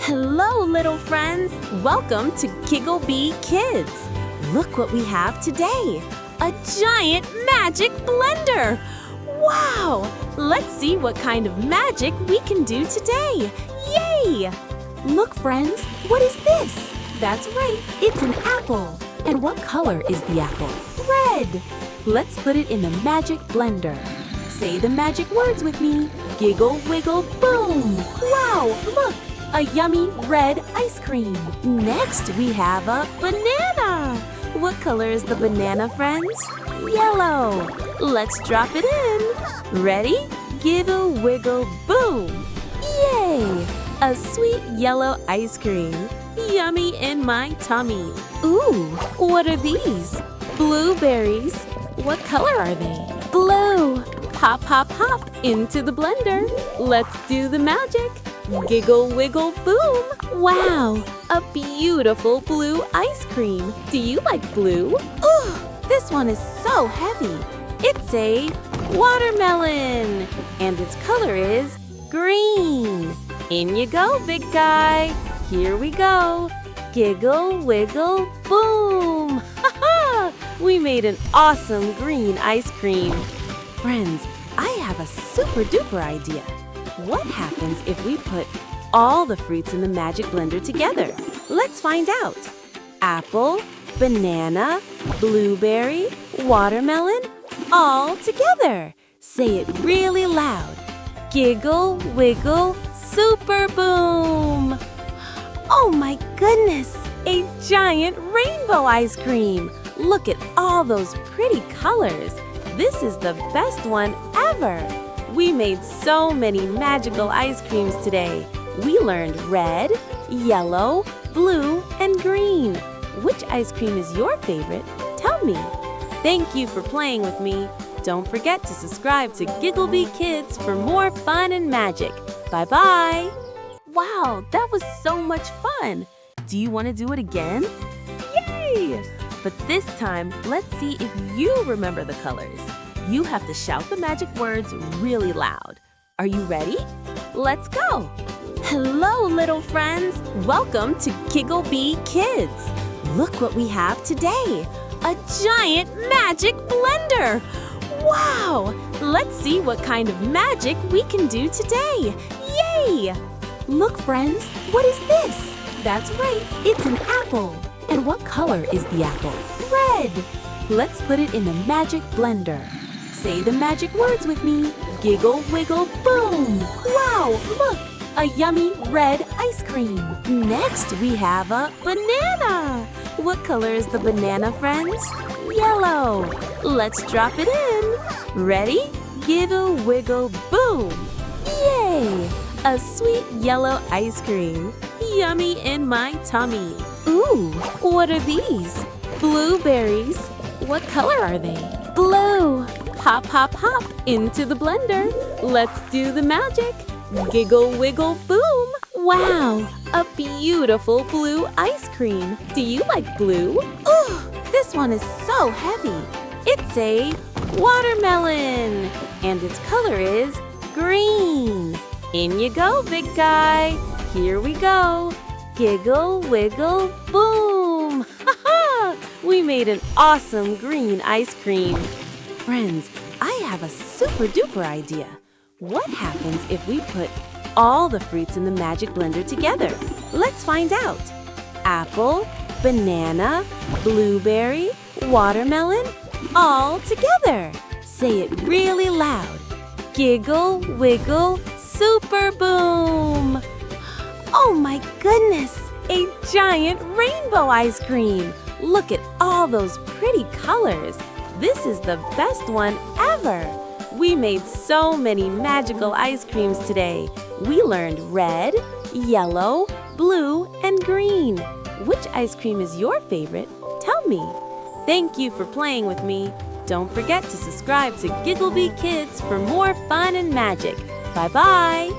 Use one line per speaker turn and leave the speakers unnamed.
Hello, little friends! Welcome to Gigglebee Kidz! Look what we have today! A giant magic blender! Wow! Let's see what kind of magic we can do today! Yay! Look, friends, what is this? That's right, it's an apple! And what color is the apple? Red! Let's put it in the magic blender. Say the magic words with me. Giggle, wiggle, boom! Wow, look! A yummy red ice cream. Next, we have a banana. What color is the banana, friends? Yellow. Let's drop it in. Ready? Giggle, wiggle, boom! Yay! A sweet yellow ice cream. Yummy in my tummy. Ooh, what are these? Blueberries. What color are they? Blue. Pop, pop, pop into the blender. Let's do the magic. Giggle, wiggle, boom! Wow, a beautiful blue ice cream. Do you like blue? Oh, this one is so heavy. It's a watermelon, and its color is green. In you go, big guy. Here we go. Giggle, wiggle, boom! Ha-ha! We made an awesome green ice cream. Friends, I have a super duper idea. What happens if we put all the fruits in the magic blender together? Let's find out. Apple, banana, blueberry, watermelon, all together. Say it really loud. Giggle, wiggle, super boom! Oh my goodness, a giant rainbow ice cream. Look at all those pretty colors. This is the best one ever. We made so many magical ice creams today. We learned red, yellow, blue, and green. Which ice cream is your favorite? Tell me. Thank you for playing with me. Don't forget to subscribe to Gigglebee Kidz for more fun and magic. Bye-bye. Wow, that was so much fun. Do you want to do it again? Yay! But this time, let's see if you remember the colors. You have to shout the magic words really loud. Are you ready? Let's go! Hello, little friends! Welcome to Gigglebee Kidz! Look what we have today! A giant magic blender! Wow! Let's see what kind of magic we can do today! Yay! Look, friends, what is this? That's right, it's an apple. And what color is the apple? Red! Let's put it in the magic blender. Say the magic words with me. Giggle, wiggle, boom! Wow, look! A yummy red ice cream. Next, we have a banana. What color is the banana, friends? Yellow. Let's drop it in. Ready? Giggle, wiggle, boom! Yay! A sweet yellow ice cream. Yummy in my tummy. Ooh, what are these? Blueberries. What color are they? Blue. Pop, pop, pop into the blender. Let's do the magic. Giggle, wiggle, boom! Wow, a beautiful blue ice cream. Do you like blue? Oh, this one is so heavy. It's a watermelon, and its color is green. In you go, big guy. Here we go. Giggle, wiggle, boom! Ha-ha! We made an awesome green ice cream. Friends, I have a super duper idea. What happens if we put all the fruits in the magic blender together? Let's find out. Apple, banana, blueberry, watermelon, all together. Say it really loud. Giggle, wiggle, super boom! Oh my goodness, a giant rainbow ice cream. Look at all those pretty colors. This is the best one ever. We made so many magical ice creams today. We learned red, yellow, blue, and green. Which ice cream is your favorite? Tell me. Thank you for playing with me. Don't forget to subscribe to Gigglebee Kidz for more fun and magic. Bye-bye.